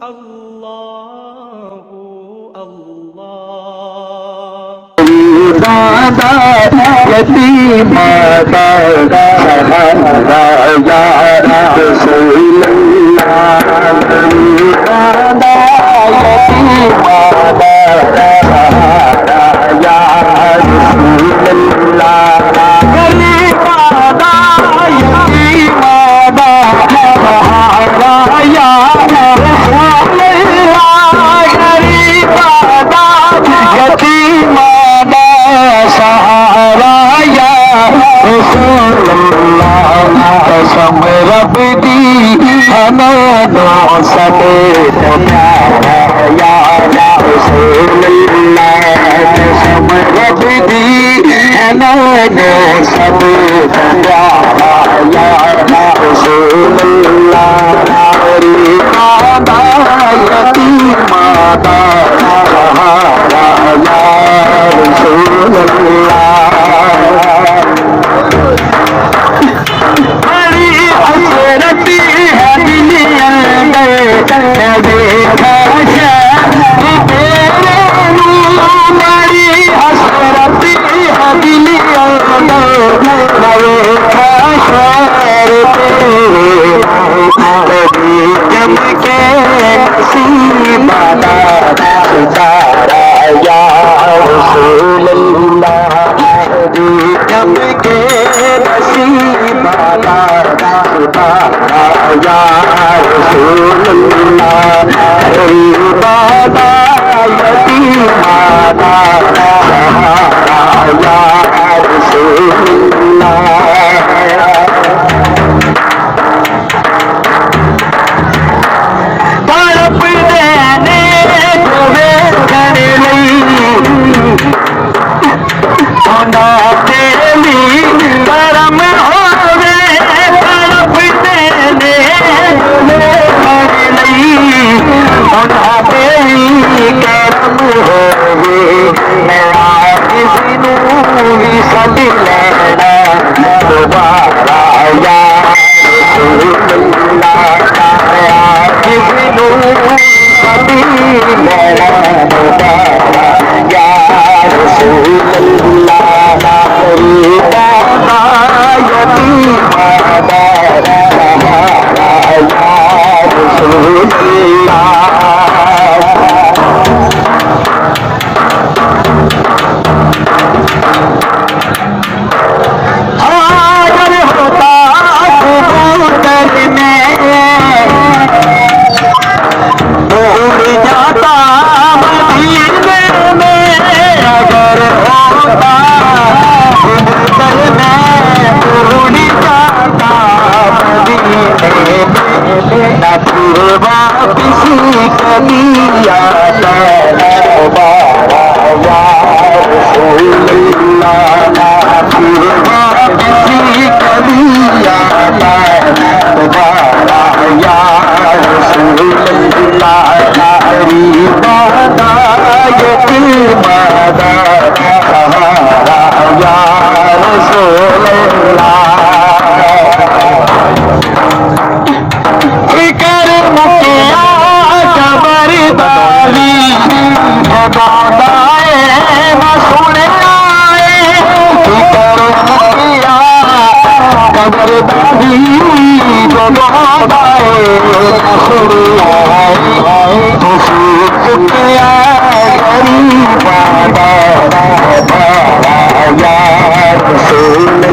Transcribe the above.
अल्लाहु अल्लाह। दादा यतीम दादा सहारा या रसूल अल्लाह। दादा यतीम दादा सहारा या रसूल अल्लाह। गरीब दादा यतीम दादा सहारा या रसूल अल्लाह। गरीब दादा यतीम सहारा या रसूल अल्लाह। कसम रब दी हमें सदे प्यारा या रसूल अल्लाह। कसम रब दी हमें सदे प्यारा या रसूल अल्लाह। दादा यतीम दादा सहारा या रसूल बड़ी हसरती है दिली अंदर देखा बड़ी हसरती है दिली अंदर देखा जम के नसीबाना सितारा या रसूल अल्लाह। जम के नसीबाना सितारा या रसूल अल्लाह। दादा यतीमाना सहारा या रसूल अल्लाह। करम होवे तड़प देने करम होवे मेरा किसी भी सद लेना दोबारा या रसूल अल्लाह। किसी सद लेना दोबारा या रसूल अल्लाह। दादा यतीम दादा सहारा या रसूल अल्लाह। हाजिर होता कबूतर में भूल जाता मदीने में। अगर होता वापिसी कदिया दोबारा या रसूल अल्लाह। वापिसी कदिया दोबारा या रसूल अल्लाह। दादा यतीम दादा सहारा या रसूल अल्लाह। खबरदारी बाबाए न सुने आए। खबरदारी बाबाए न सुने आए। खुशिया गरीब बाबा या रसूल